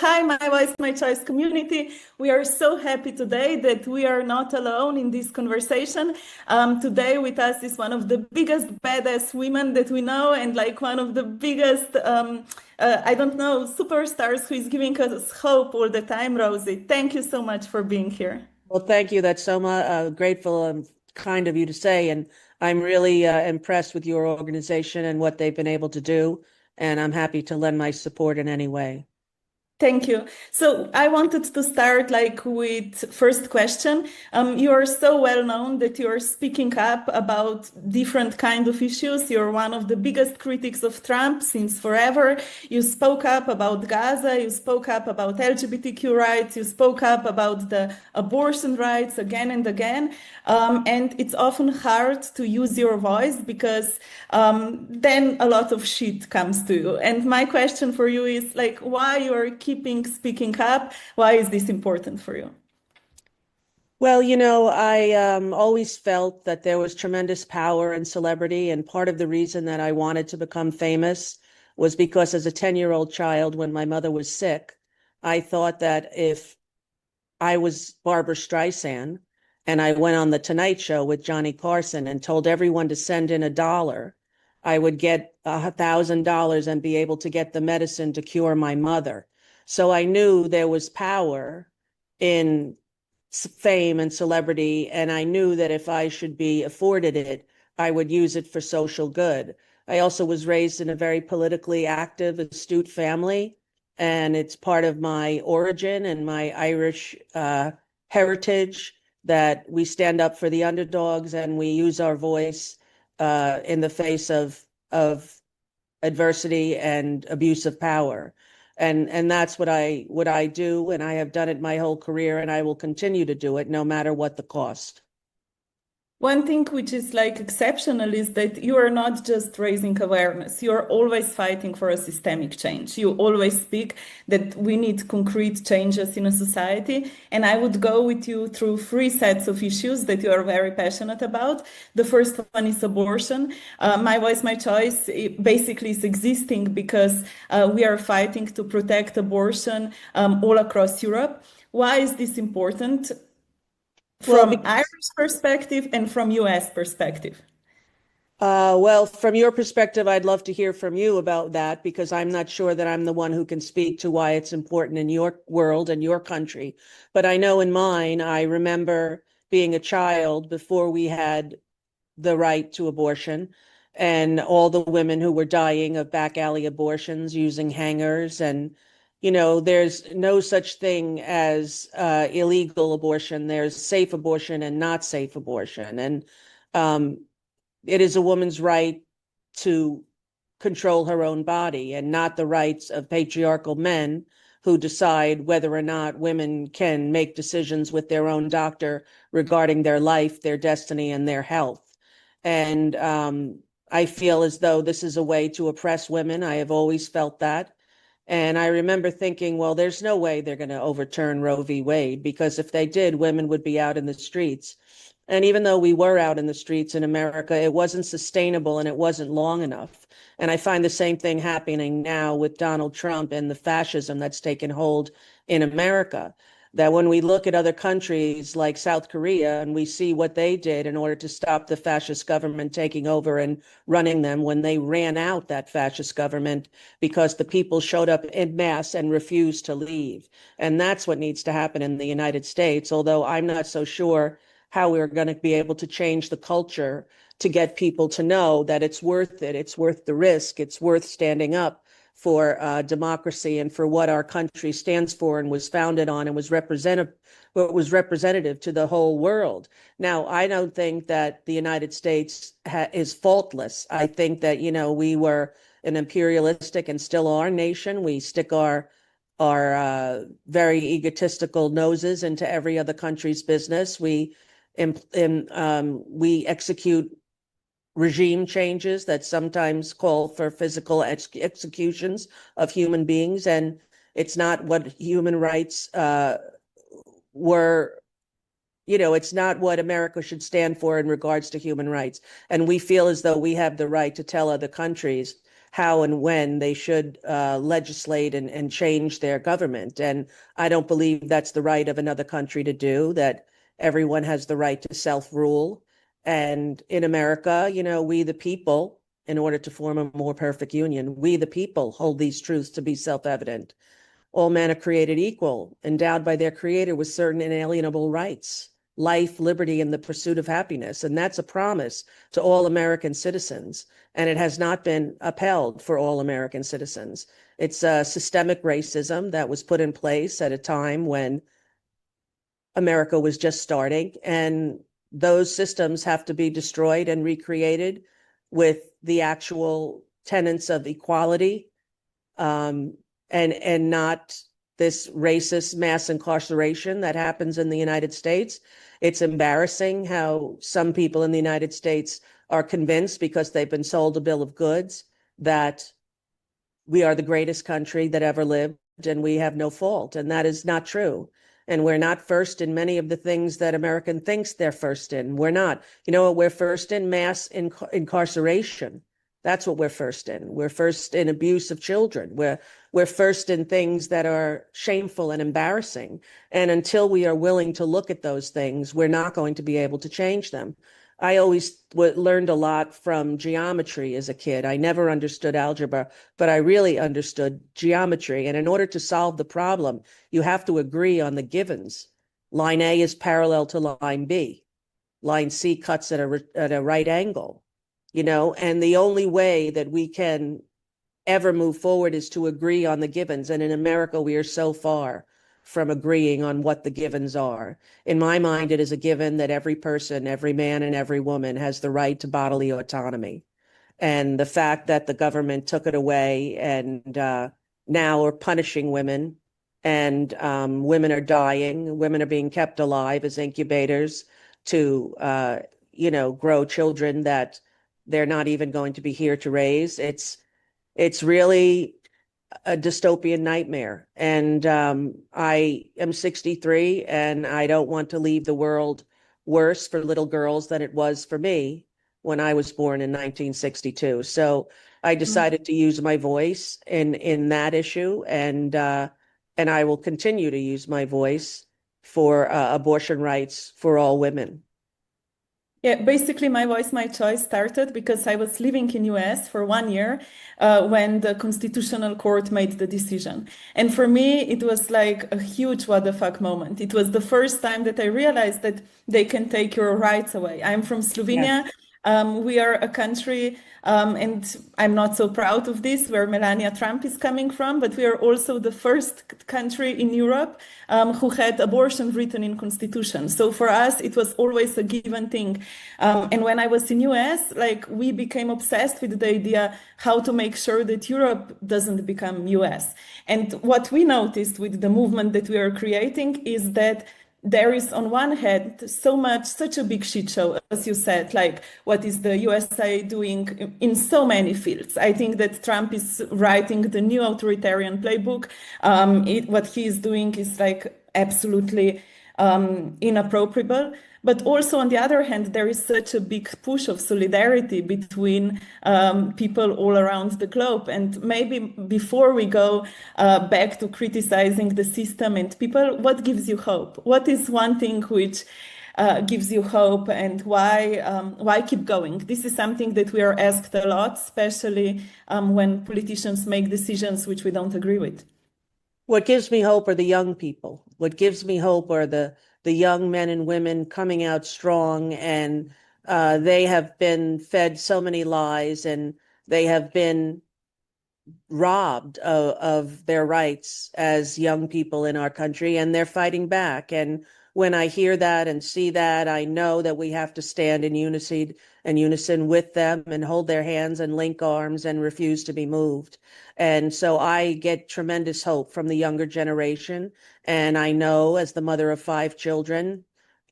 Hi, my voice, my choice community. We are so happy today that we are not alone in this conversation. Today with us is one of the biggest badass women that we know, and like one of the biggest, I don't know, superstars who is giving us hope all the time. Rosie, thank you so much for being here. Well, thank you. That's so much grateful and kind of you to say. And I'm really impressed with your organization and what they've been able to do. And I'm happy to lend my support in any way. Thank you. So I wanted to start like with first question. You are so well known that you are speaking up about different kind of issues. You're one of the biggest critics of Trump since forever. You spoke up about Gaza. You spoke up about LGBTQ rights. You spoke up about the abortion rights again and again. And it's often hard to use your voice because then a lot of shit comes to you. And my question for you is like, why you are keeping speaking up? Why is this important for you? Well, I always felt that there was tremendous power in celebrity. And part of the reason that I wanted to become famous was because as a 10-year-old child, when my mother was sick, I thought that if I was Barbara Streisand and I went on the Tonight Show with Johnny Carson and told everyone to send in $1, I would get $1,000 and be able to get the medicine to cure my mother. So I knew there was power in fame and celebrity, and I knew that if I should be afforded it, I would use it for social good. I also was raised in a very politically active, astute family, and it's part of my origin and my Irish heritage that we stand up for the underdogs and we use our voice in the face of adversity and abuse of power. And that's what I do, and I have done it my whole career, and I will continue to do it no matter what the cost. One thing which is like exceptional is that you are not just raising awareness. You are always fighting for a systemic change. You always speak that we need concrete changes in a society. And I would go with you through three sets of issues that you are very passionate about. The first one is abortion. My voice, my choice basically is existing because we are fighting to protect abortion all across Europe. Why is this important? Well, From Irish perspective and from US perspective. well, from your perspective, I'd love to hear from you about that because I'm not sure that I'm the one who can speak to why it's important in your world and your country. But I know in mine, I remember being a child before we had the right to abortion and all the women who were dying of back alley abortions using hangers. And, there's no such thing as illegal abortion. There's safe abortion and not safe abortion. And um, it is a woman's right to control her own body and not the rights of patriarchal men who decide whether or not women can make decisions with their own doctor regarding their life, their destiny, and their health. And I feel as though this is a way to oppress women. I have always felt that. And I remember thinking, well, there's no way they're going to overturn Roe v. Wade, because if they did, women would be out in the streets. And even though we were out in the streets in America, it wasn't sustainable and it wasn't long enough. And I find the same thing happening now with Donald Trump and the fascism that's taken hold in America. That when we look at other countries like South Korea and we see what they did in order to stop the fascist government taking over and running them, when they ran out that fascist government because the people showed up en masse and refused to leave. And that's what needs to happen in the United States, although I'm not so sure how we're going to be able to change the culture to get people to know that it's worth it. It's worth the risk. It's worth standing up for democracy and for what our country stands for and was founded on and was representative to the whole world. Now, I don't think that the United States is faultless. I think that, we were an imperialistic and still are nation. We stick our very egotistical noses into every other country's business. We execute regime changes that sometimes call for physical executions of human beings, and it's not what human rights were. It's not what America should stand for in regards to human rights. And we feel as though we have the right to tell other countries how and when they should legislate and change their government. And I don't believe that's the right of another country to do, that everyone has the right to self-rule. And in America, we the people, in order to form a more perfect union, we the people hold these truths to be self-evident. All men are created equal, endowed by their creator with certain inalienable rights, life, liberty, and the pursuit of happiness. And that's a promise to all American citizens. And it has not been upheld for all American citizens. It's a systemic racism that was put in place at a time when America was just starting. And those systems have to be destroyed and recreated with the actual tenets of equality, and not this racist mass incarceration that happens in the United States. It's embarrassing how some people in the United States are convinced, because they've been sold a bill of goods, that we are the greatest country that ever lived and we have no fault. And that is not true. And we're not first in many of the things that American thinks they're first in. We're not. You know what we're first in? Mass incarceration. That's what we're first in. We're first in abuse of children. We're first in things that are shameful and embarrassing. And until we are willing to look at those things, we're not going to be able to change them. I always learned a lot from geometry as a kid. I never understood algebra, but I really understood geometry. And in order to solve the problem, you have to agree on the givens. Line A is parallel to line B. Line C cuts at a right angle, and the only way that we can ever move forward is to agree on the givens. And in America, we are so far from agreeing on what the givens are. In my mind, it is a given that every person, every man and every woman has the right to bodily autonomy. And the fact that the government took it away and now are punishing women, and women are dying, women are being kept alive as incubators to, grow children that they're not even going to be here to raise. It's really a dystopian nightmare. And I am 63, and I don't want to leave the world worse for little girls than it was for me when I was born in 1962. So I decided to use my voice in that issue, and I will continue to use my voice for abortion rights for all women. Yeah, basically my voice, my choice started because I was living in US for 1 year when the Constitutional Court made the decision. And for me, it was like a huge what the fuck moment. It was the first time that I realized that they can take your rights away. I'm from Slovenia. Yes. We are a country, and I'm not so proud of this, where Melania Trump is coming from, but we are also the first country in Europe who had abortion written in constitution. So for us, it was always a given thing. And when I was in US, like we became obsessed with the idea how to make sure that Europe doesn't become US. And what we noticed with the movement that we are creating is that there is on one hand such a big shit show, as you said, like what is the USA doing in so many fields. I think that Trump is writing the new authoritarian playbook. What he is doing is like absolutely inappropriate. But also, on the other hand, there is such a big push of solidarity between people all around the globe. And maybe before we go back to criticizing the system and people, what gives you hope? What is one thing which gives you hope, and why keep going? This is something that we are asked a lot, especially when politicians make decisions which we don't agree with. What gives me hope are the young people. What gives me hope are the young men and women coming out strong, and they have been fed so many lies, and they have been robbed of their rights as young people in our country, and they're fighting back. And when I hear that and see that, I know that we have to stand in unison with them and hold their hands and link arms and refuse to be moved. And so I get tremendous hope from the younger generation. And I know, as the mother of 5 children,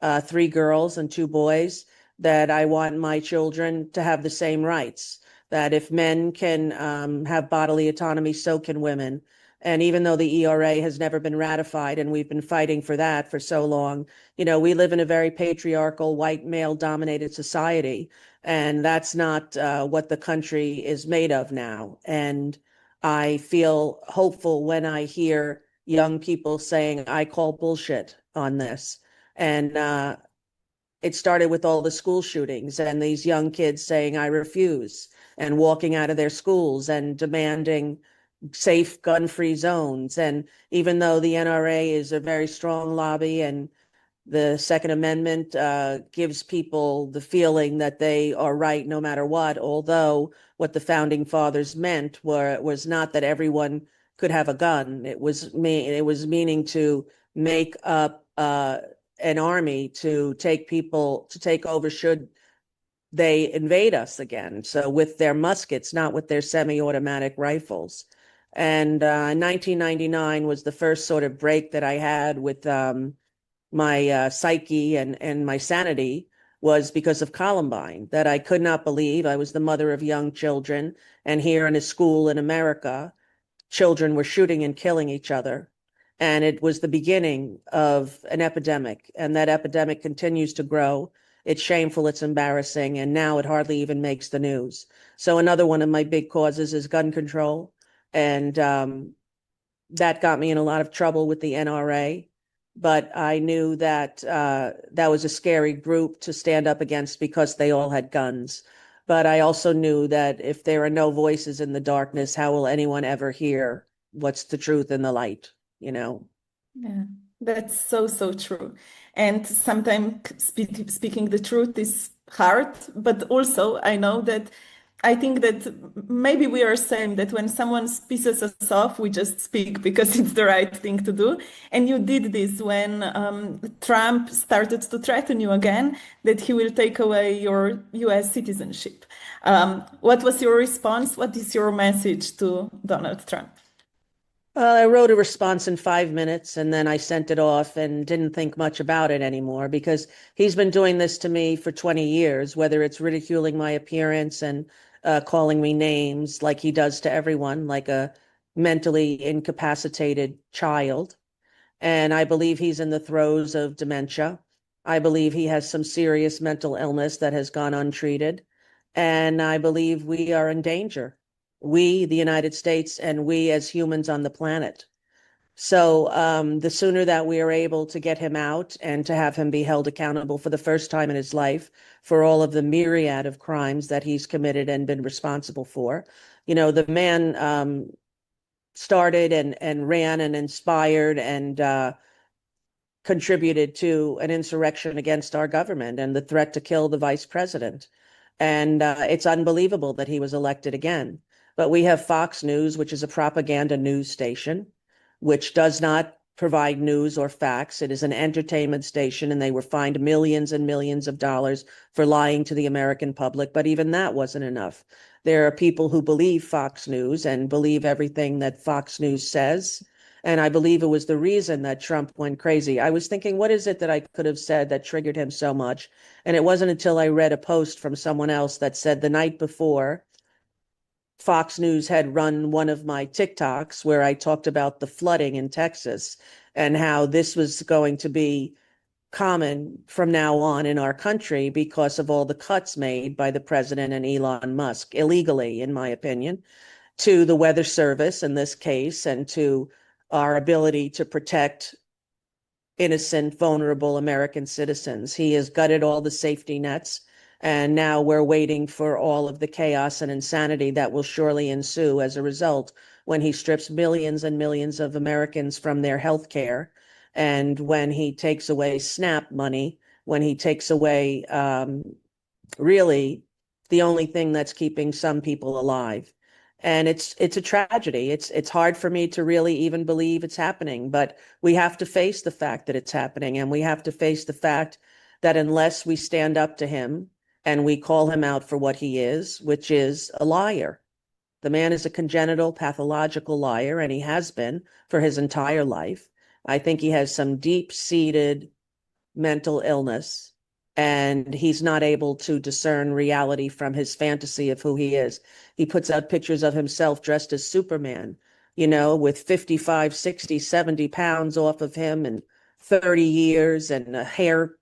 3 girls and 2 boys, that I want my children to have the same rights, that if men can have bodily autonomy, so can women. And even though the ERA has never been ratified, and we've been fighting for that for so long, we live in a very patriarchal, white, male-dominated society. And that's not what the country is made of now. And I feel hopeful when I hear young people saying, I call bullshit on this. And it started with all the school shootings and these young kids saying, I refuse, and walking out of their schools and demanding safe gun-free zones. And even though the NRA is a very strong lobby and the Second Amendment gives people the feeling that they are right no matter what, although what the founding fathers meant was not that everyone could have a gun. It was meaning to make up an army to take over should they invade us again. So with their muskets, not with their semi-automatic rifles. And 1999 was the first sort of break that I had with my psyche and my sanity, was because of Columbine, that I could not believe. I was the mother of young children, and here in a school in America, children were shooting and killing each other. And it was the beginning of an epidemic, and that epidemic continues to grow. It's shameful, it's embarrassing, and now it hardly even makes the news. So another one of my big causes is gun control, and that got me in a lot of trouble with the NRA. But I knew that that was a scary group to stand up against because they all had guns. But I also knew that if there are no voices in the darkness, how will anyone ever hear what's the truth in the light, you know? Yeah, that's so, so true. And sometimes speaking the truth is hard, but also I know that I think that maybe we are saying that when someone pisses us off, we just speak because it's the right thing to do. And you did this when Trump started to threaten you again that he will take away your US citizenship. What was your response? What is your message to Donald Trump? I wrote a response in 5 minutes and then I sent it off and didn't think much about it anymore because he's been doing this to me for 20 years, whether it's ridiculing my appearance and calling me names like he does to everyone, like a mentally incapacitated child. And I believe he's in the throes of dementia. I believe he has some serious mental illness that has gone untreated. And I believe we are in danger. We, the United States, and we as humans on the planet. So the sooner that we are able to get him out and to have him be held accountable for the first time in his life for all of the myriad of crimes that he's committed and been responsible for. You know, the man started and ran and inspired and contributed to an insurrection against our government and the threat to kill the vice president. And it's unbelievable that he was elected again. But we have Fox News, which is a propaganda news station, which does not provide news or facts. It is an entertainment station, and they were fined millions and millions of dollars for lying to the American public. But even that wasn't enough. There are people who believe Fox News and believe everything that Fox News says. And I believe it was the reason that Trump went crazy. I was thinking, what is it that I could have said that triggered him so much? And it wasn't until I read a post from someone else that said the night before, Fox News had run one of my TikToks where I talked about the flooding in Texas and how this was going to be common from now on in our country because of all the cuts made by the president and Elon Musk, illegally, in my opinion, to the Weather Service in this case, and to our ability to protect innocent, vulnerable American citizens. He has gutted all the safety nets, and now we're waiting for all of the chaos and insanity that will surely ensue as a result when he strips millions and millions of Americans from their health care, and when he takes away SNAP money, when he takes away really the only thing that's keeping some people alive. And it's a tragedy. It's hard for me to really even believe it's happening, but we have to face the fact that it's happening, and we have to face the fact that unless we stand up to him and we call him out for what he is, which is a liar. The man is a congenital pathological liar, and he has been for his entire life. I think he has some deep-seated mental illness, and he's not able to discern reality from his fantasy of who he is. He puts out pictures of himself dressed as Superman, you know, with 55, 60, 70 pounds off of him and 30 years and a hair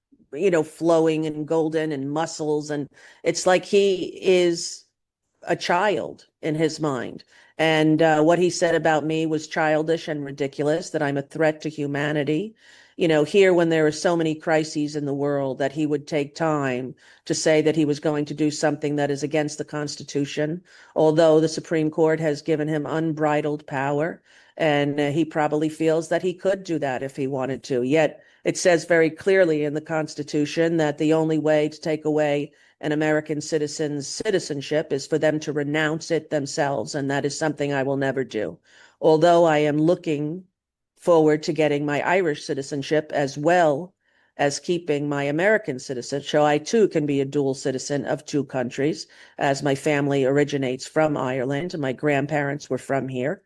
flowing and golden and muscles. And it's like he is a child in his mind. And what he said about me was childish and ridiculous, that I'm a threat to humanity. Here, when there are so many crises in the world, that he would take time to say that he was going to do something that is against the Constitution, although the Supreme Court has given him unbridled power. And he probably feels that he could do that if he wanted to. Yet it says very clearly in the Constitution that the only way to take away an American citizen's citizenship is for them to renounce it themselves. And that is something I will never do. Although I am looking forward to getting my Irish citizenship as well as keeping my American citizenship. So I too can be a dual citizen of two countries, as my family originates from Ireland and my grandparents were from here.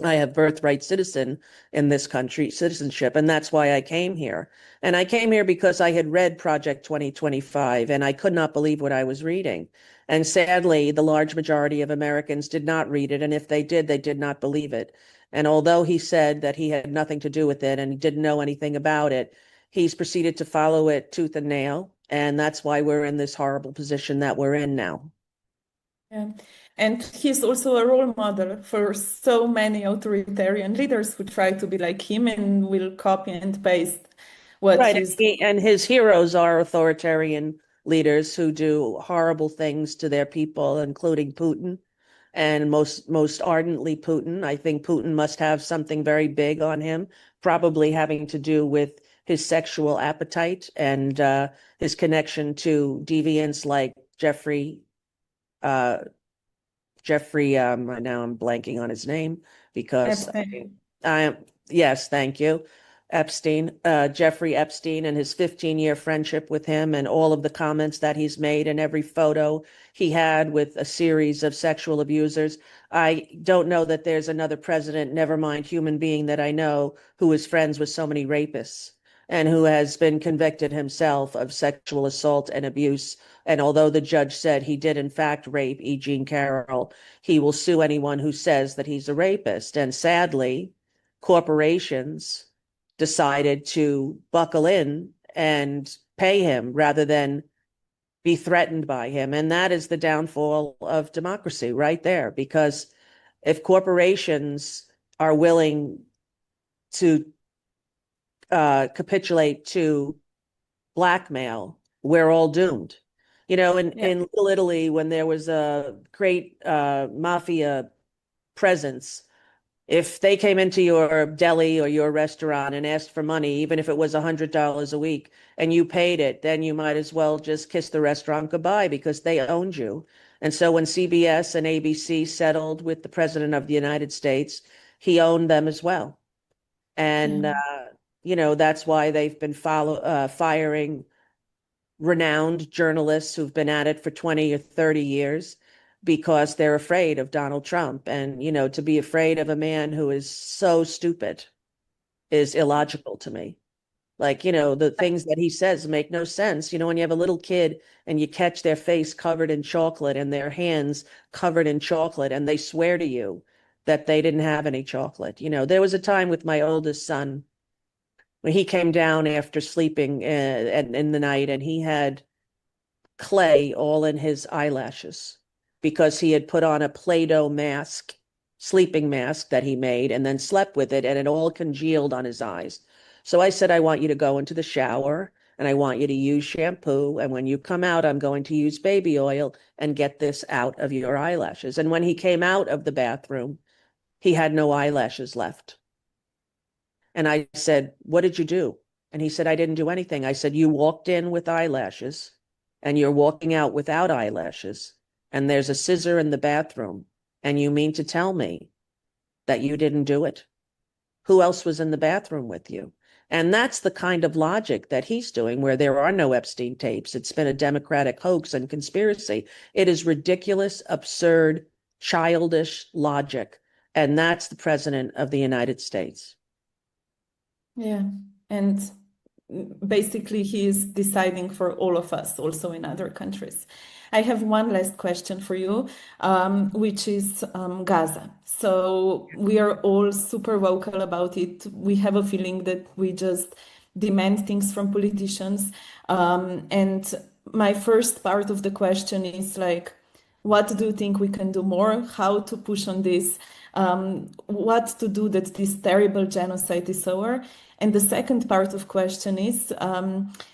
I have birthright citizen in this country, citizenship, and that's why I came here. And I came here because I had read Project 2025, and I could not believe what I was reading. And sadly, the large majority of Americans did not read it, and if they did not believe it. And although he said that he had nothing to do with it and he didn't know anything about it, he's proceeded to follow it tooth and nail, and that's why we're in this horrible position that we're in now. Yeah. And he's also a role model for so many authoritarian leaders who try to be like him and will copy and paste what Right. he's And his heroes are authoritarian leaders who do horrible things to their people, including Putin, and most ardently Putin. I think Putin must have something very big on him, probably having to do with his sexual appetite and his connection to deviants like uh, now I'm blanking on his name because Epstein. I yes, thank you. Epstein, Jeffrey Epstein, and his 15-year friendship with him, and all of the comments that he's made, and every photo he had with a series of sexual abusers. I don't know that there's another president, never mind human being, that I know who is friends with so many rapists and who has been convicted himself of sexual assault and abuse. And although the judge said he did in fact rape E. Jean Carroll, he will sue anyone who says that he's a rapist. And sadly, corporations decided to buckle in and pay him rather than be threatened by him. And that is the downfall of democracy right there, because if corporations are willing to capitulate to blackmail, we're all doomed. Yeah. In Little Italy, when there was a great mafia presence, if they came into your deli or your restaurant and asked for money, even if it was $100 a week, and you paid it, then you might as well just kiss the restaurant goodbye because they owned you. And so when CBS and ABC settled with the President of the United States, he owned them as well. Yeah. And, that's why they've been firing renowned journalists who've been at it for 20 or 30 years because they're afraid of Donald Trump. And, to be afraid of a man who is so stupid is illogical to me. Like, the things that he says make no sense. When you have a little kid and you catch their face covered in chocolate and their hands covered in chocolate, and they swear to you that they didn't have any chocolate. There was a time with my oldest son when he came down after sleeping in the night, and he had clay all in his eyelashes because he had put on a Play-Doh mask, sleeping mask that he made, and then slept with it, and it all congealed on his eyes. So I said, I want you to go into the shower and I want you to use shampoo. And when you come out, I'm going to use baby oil and get this out of your eyelashes. And when he came out of the bathroom, he had no eyelashes left. And I said, what did you do? And he said, I didn't do anything. I said, you walked in with eyelashes and you're walking out without eyelashes. And there's a scissor in the bathroom. And you mean to tell me that you didn't do it? Who else was in the bathroom with you? And that's the kind of logic that he's doing, where there are no Epstein tapes. It's been a Democratic hoax and conspiracy. It is ridiculous, absurd, childish logic. And that's the president of the United States. Yeah. And basically, he is deciding for all of us, also in other countries. I have one last question for you, which is Gaza. So we are all super vocal about it. We have a feeling that we just demand things from politicians. And my first part of the question is like, what do you think we can do more? How to push on this? What to do that this terrible genocide is over? And the second part of question is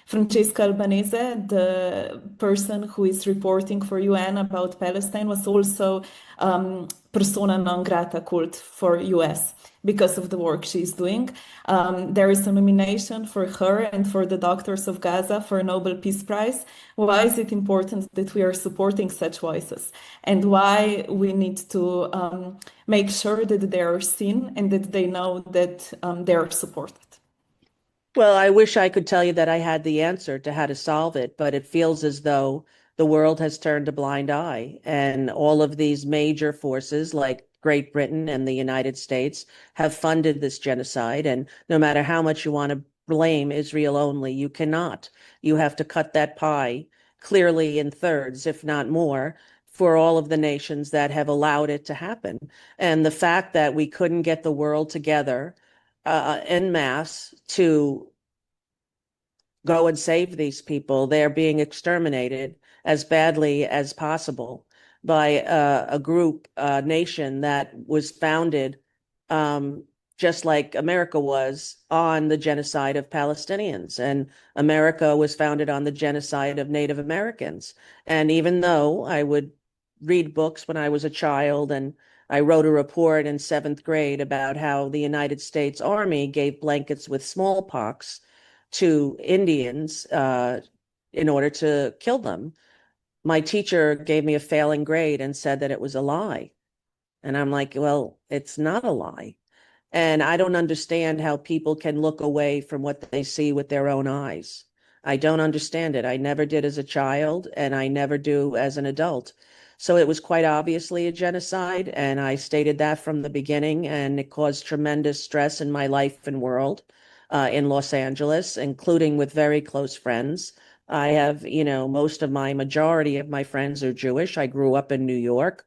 Francesca Albanese, the person who is reporting for UN about Palestine, was also persona non grata cult for US because of the work she's doing. There is a nomination for her and for the doctors of Gaza for a Nobel Peace Prize. Why is it important that we are supporting such voices? And why we need to make sure that they are seen and that they know that they are supported? Well, I wish I could tell you that I had the answer to how to solve it, but it feels as though the world has turned a blind eye, and all of these major forces like Great Britain and the United States have funded this genocide. And no matter how much you want to blame Israel only, you cannot. You have to cut that pie clearly in thirds, if not more, for all of the nations that have allowed it to happen. And the fact that we couldn't get the world together en masse to go and save these people. They're being exterminated as badly as possible by a group, a nation that was founded, just like America was, on the genocide of Palestinians. And America was founded on the genocide of Native Americans. And even though I would read books when I was a child, and I wrote a report in seventh grade about how the United States Army gave blankets with smallpox to Indians in order to kill them. My teacher gave me a failing grade and said that it was a lie. And I'm like, well, it's not a lie. And I don't understand how people can look away from what they see with their own eyes. I don't understand it. I never did as a child, and I never do as an adult. So it was quite obviously a genocide, and I stated that from the beginning, and it caused tremendous stress in my life and world in Los Angeles, including with very close friends. I have, most of my majority of my friends are Jewish. I grew up in New York,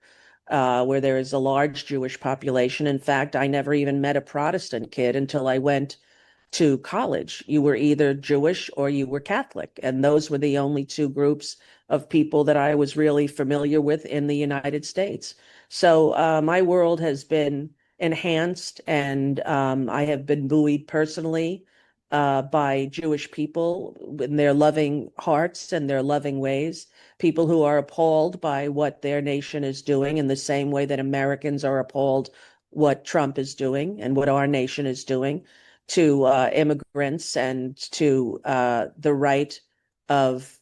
where there is a large Jewish population. In fact, I never even met a Protestant kid until I went to college. You were either Jewish or you were Catholic. And those were the only two groups of people that I was really familiar with in the United States. So my world has been enhanced, and I have been buoyed personally by Jewish people in their loving hearts and their loving ways, people who are appalled by what their nation is doing in the same way that Americans are appalled what Trump is doing and what our nation is doing to immigrants and to the right of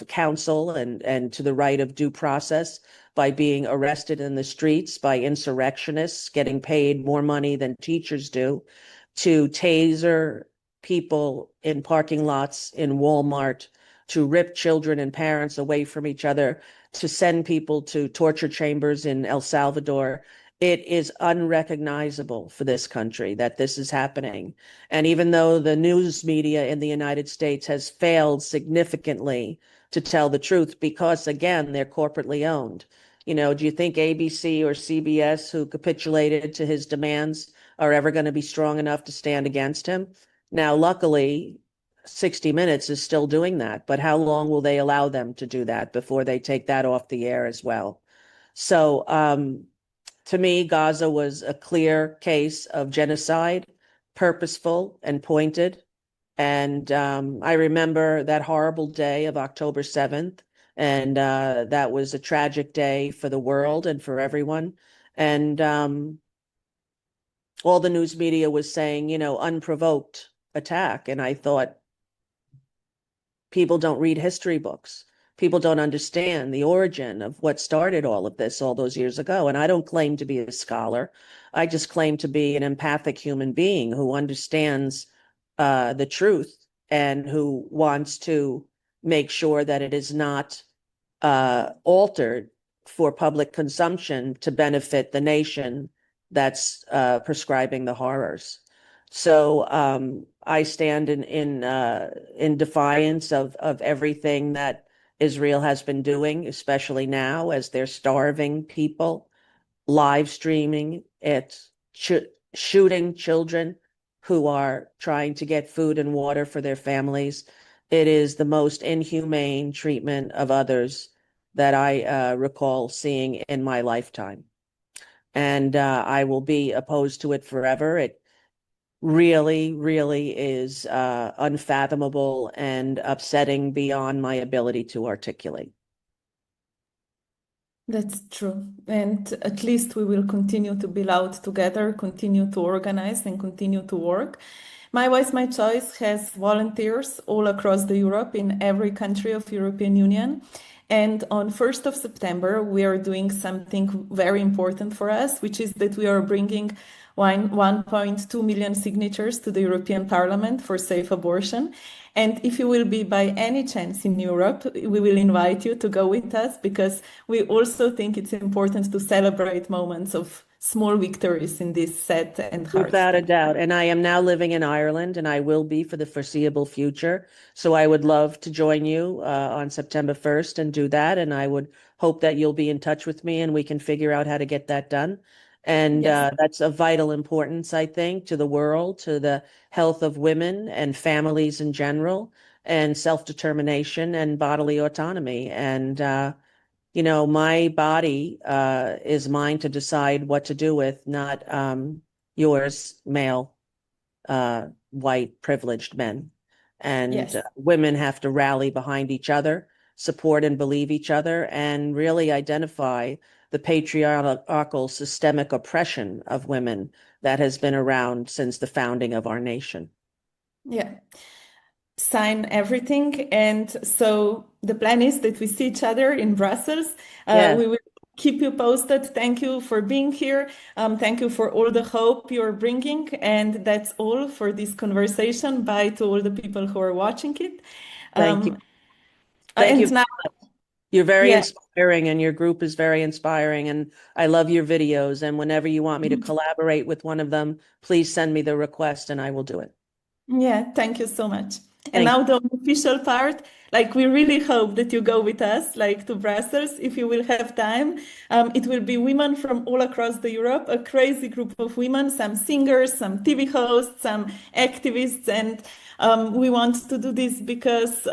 counsel and to the right of due process by being arrested in the streets by insurrectionists getting paid more money than teachers do, to taser people in parking lots in Walmart, to rip children and parents away from each other, to send people to torture chambers in El Salvador. It is unrecognizable for this country that this is happening. And even though the news media in the United States has failed significantly to tell the truth, because again, they're corporately owned. Do you think ABC or CBS, who capitulated to his demands, are ever going to be strong enough to stand against him? Now, luckily, 60 Minutes is still doing that, but how long will they allow them to do that before they take that off the air as well? So, to me, Gaza was a clear case of genocide, purposeful and pointed. And I remember that horrible day of October 7th. And that was a tragic day for the world and for everyone. And all the news media was saying, unprovoked attack. And I thought, people don't read history books. People don't understand the origin of what started all of this all those years ago. And I don't claim to be a scholar. I just claim to be an empathic human being who understands the truth and who wants to make sure that it is not altered for public consumption to benefit the nation that's prescribing the horrors. So I stand in defiance of everything that Israel has been doing, especially now as they're starving people, live streaming it, shooting children who are trying to get food and water for their families. It is the most inhumane treatment of others that I recall seeing in my lifetime. And I will be opposed to it forever. It really, really is unfathomable and upsetting beyond my ability to articulate. That's true. And at least we will continue to be loud together, continue to organize, and continue to work. My Voice, My Choice has volunteers all across the Europe in every country of European Union. And on 1st of September, we are doing something very important for us, which is that we are bringing 1.2 million signatures to the European Parliament for safe abortion. And if you will be by any chance in Europe, we will invite you to go with us because we also think it's important to celebrate moments of small victories in this sad and hard Without a time. doubt. And I am now living in Ireland and I will be for the foreseeable future. So I would love to join you on September 1st and do that. And I would hope that you'll be in touch with me and we can figure out how to get that done. And Yes. that's of vital importance, I think, to the world, to the health of women and families in general, and self-determination and bodily autonomy. And my body is mine to decide what to do with, not yours, male, white, privileged men. And Yes. women have to rally behind each other, support and believe each other, and really identify the patriarchal systemic oppression of women that has been around since the founding of our nation. Yeah. Sign everything. And so the plan is that we see each other in Brussels. Yes, We will keep you posted. Thank you for being here. Thank you for all the hope you're bringing. And that's all for this conversation. Bye to all the people who are watching it. thank you. Um, Thank and you. now, You're very yeah. inspiring and your group is very inspiring. And I love your videos. And whenever you want me to collaborate with one of them, please send me the request and I will do it. Yeah, thank you so much. And Thank now you. the official part, like we really hope that you go with us, like to Brussels, if you will have time. It will be women from all across the Europe, a crazy group of women, some singers, some TV hosts, some activists, and we want to do this because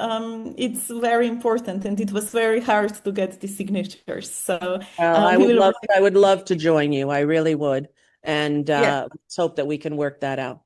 it's very important, and it was very hard to get the signatures. So Well, we will. I would love to join you. I really would. And Yeah. let's hope that we can work that out.